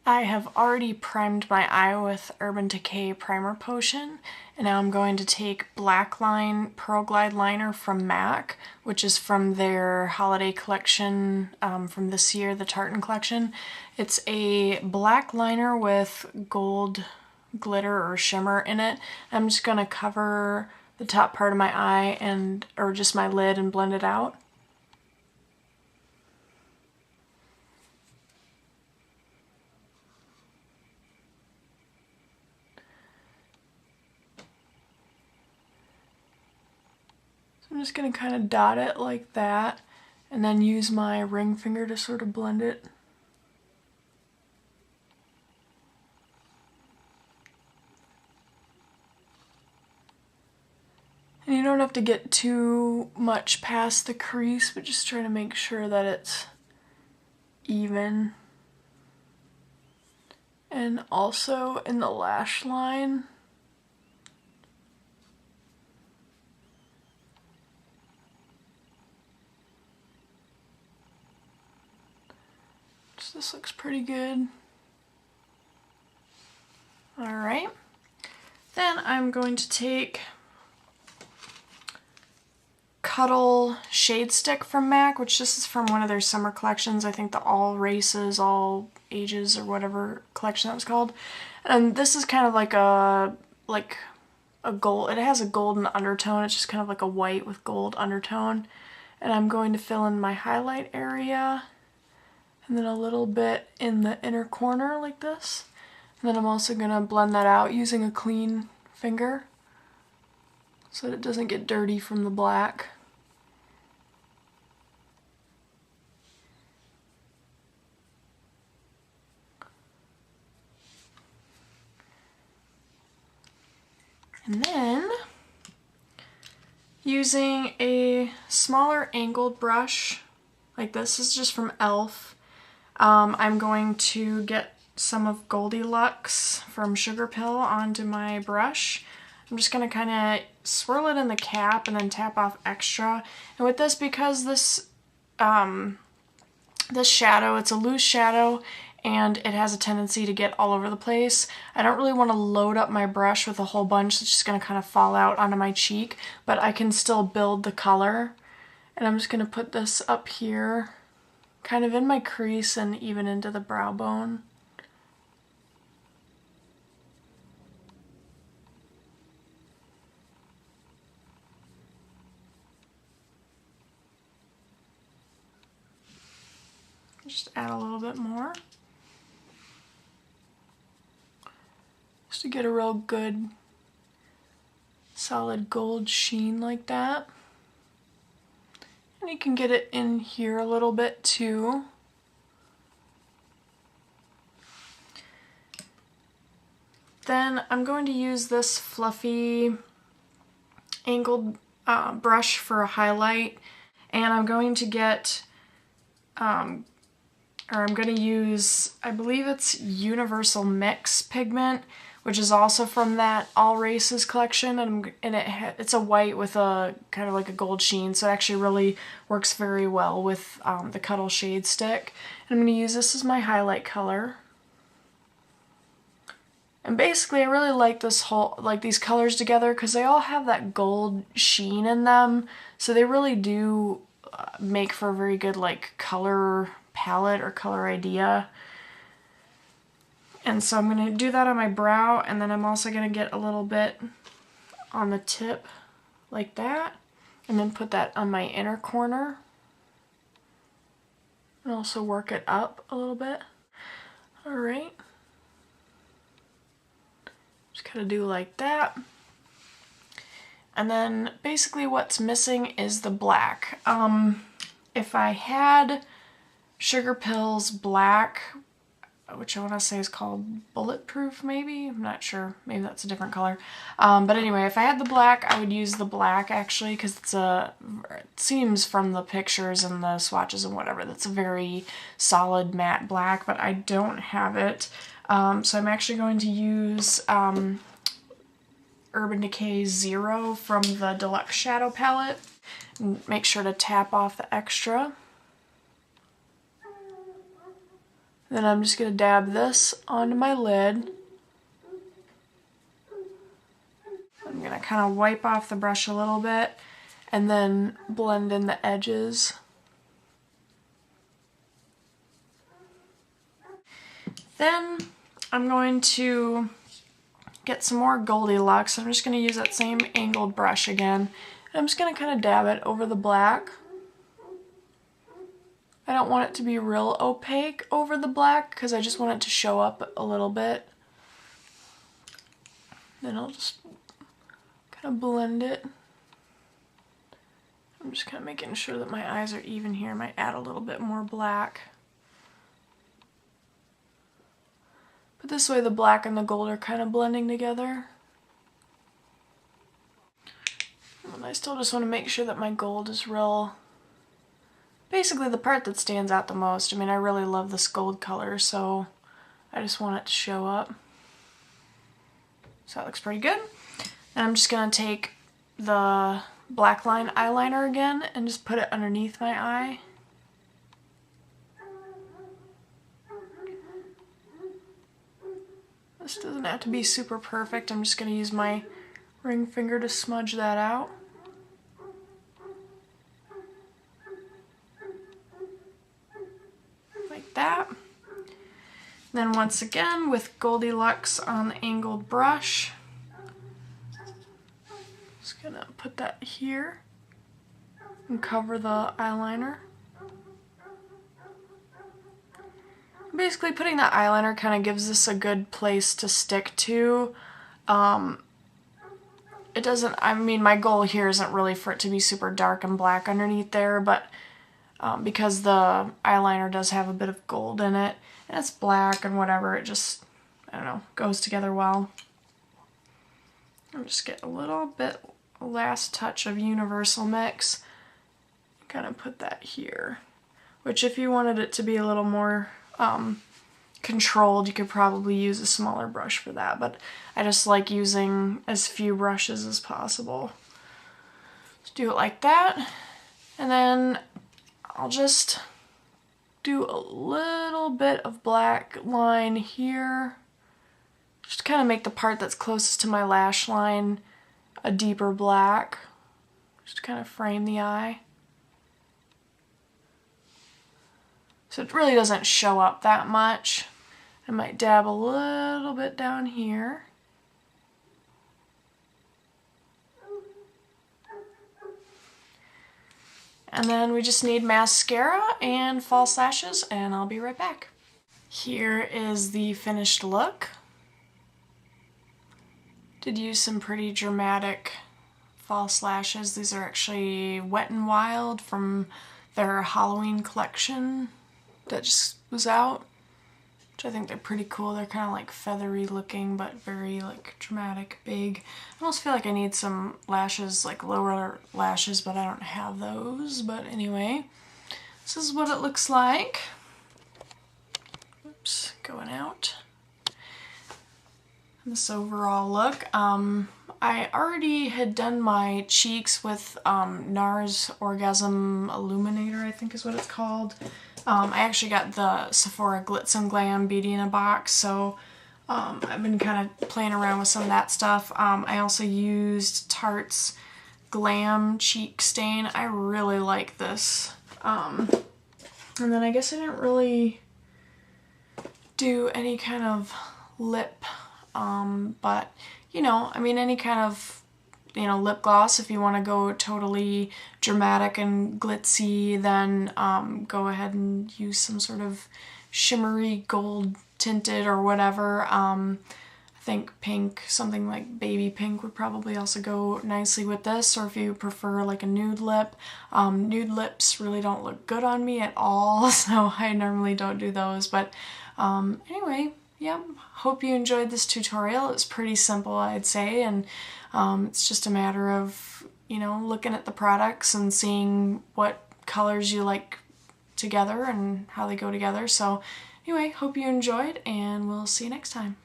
I have already primed my eye with Urban Decay Primer Potion, and now I'm going to take Blackline Pearl Glide Liner from MAC, which is from their holiday collection from this year, the Tartan collection. It's a black liner with gold glitter or shimmer in it. I'm just going to cover the top part of my eye or just my lid and blend it out. I'm just going to kind of dot it like that and then use my ring finger to sort of blend it. And you don't have to get too much past the crease, but just try to make sure that it's even. And also in the lash line. This looks pretty good. Alright. Then I'm going to take Cuddle Shade Stick from MAC, which this is from one of their summer collections. I think the All Races, All Ages, or whatever collection that was called. And this is kind of like a gold. It has a golden undertone. It's just kind of like a white with gold undertone. And I'm going to fill in my highlight area. And then a little bit in the inner corner like this. And then I'm also going to blend that out using a clean finger so that it doesn't get dirty from the black. And then, using a smaller angled brush like this is just from e.l.f. I'm going to get some of Goldilux from Sugar Pill onto my brush. I'm just going to kind of swirl it in the cap and then tap off extra. And with this, because this shadow, it's a loose shadow and it has a tendency to get all over the place, I don't really want to load up my brush with a whole bunch that's just going to kind of fall out onto my cheek, but I can still build the color. And I'm just going to put this up here, kind of in my crease and even into the brow bone. Just add a little bit more. Just to get a real good solid gold sheen like that. And you can get it in here a little bit too. Then I'm going to use this fluffy angled brush for a highlight, and I'm going to get, I'm going to use, I believe it's Universal Mix pigment, which is also from that All Races collection, and it's a white with a kind of like a gold sheen, so it actually really works very well with the Cuddle Shade Stick. And I'm going to use this as my highlight color. And basically I really like these colors together because they all have that gold sheen in them, so they really do make for a very good color palette or color idea. And so I'm going to do that on my brow, and then I'm also going to get a little bit on the tip like that, and then put that on my inner corner. And also work it up a little bit. Alright. Just kind of do like that. And then basically what's missing is the black. If I had Sugar Pill's black, which I want to say is called Bulletproof maybe? I'm not sure. Maybe that's a different color. But anyway, if I had the black, I would use the black actually, because it seems from the pictures and the swatches and whatever, that's a very solid matte black, but I don't have it. So I'm actually going to use Urban Decay Zero from the Deluxe Shadow Palette. And make sure to tap off the extra. Then I'm just going to dab this onto my lid. I'm going to kind of wipe off the brush a little bit and then blend in the edges. Then I'm going to get some more Goldilux. I'm just going to use that same angled brush again. And I'm just going to kind of dab it over the black. I don't want it to be real opaque over the black because I just want it to show up a little bit. Then I'll just kind of blend it. I'm just kind of making sure that my eyes are even here. I might add a little bit more black. But this way the black and the gold are kind of blending together. And I still just want to make sure that my gold is real, basically the part that stands out the most. I mean, I really love this gold color, so I just want it to show up. So that looks pretty good. And I'm just going to take the black line eyeliner again and just put it underneath my eye. This doesn't have to be super perfect. I'm just going to use my ring finger to smudge that out. Like that. Then once again with Goldilux on the angled brush, just going to put that here and cover the eyeliner. Basically putting that eyeliner kind of gives this a good place to stick to. It doesn't, I mean, my goal here isn't really for it to be super dark and black underneath there, but because the eyeliner does have a bit of gold in it, and it's black and whatever, it just, I don't know, goes together well. I'll just get a little bit, last touch of universal mix, kind of put that here, which if you wanted it to be a little more controlled, you could probably use a smaller brush for that, but I just like using as few brushes as possible. Just do it like that, and then I'll just do a little bit of black line here, just to kind of make the part that's closest to my lash line a deeper black, just to kind of frame the eye. So it really doesn't show up that much. I might dab a little bit down here. And then we just need mascara and false lashes, and I'll be right back. Here is the finished look. Did use some pretty dramatic false lashes. These are actually Wet n Wild from their Halloween collection that just was out, which I think they're pretty cool. They're kind of like feathery looking, but very like dramatic, big. I almost feel like I need some lashes, like lower lashes, but I don't have those. But anyway, this is what it looks like. Oops, going out. This overall look. I already had done my cheeks with NARS Orgasm Illuminator, I think is what it's called. I actually got the Sephora Glitz and Glam Beauty in a Box, so I've been kind of playing around with some of that stuff. I also used Tarte's Glam Cheek Stain. I really like this. And then I guess I didn't really do any kind of lip, but, you know, I mean, any kind of, you know, lip gloss, if you want to go totally dramatic and glitzy, then go ahead and use some sort of shimmery gold tinted or whatever. I think pink, something like baby pink would probably also go nicely with this, or if you prefer like a nude lip. Nude lips really don't look good on me at all, so I normally don't do those, but anyway, yeah, hope you enjoyed this tutorial. It's pretty simple, I'd say, and it's just a matter of, you know, looking at the products and seeing what colors you like together and how they go together. So anyway, hope you enjoyed, and we'll see you next time.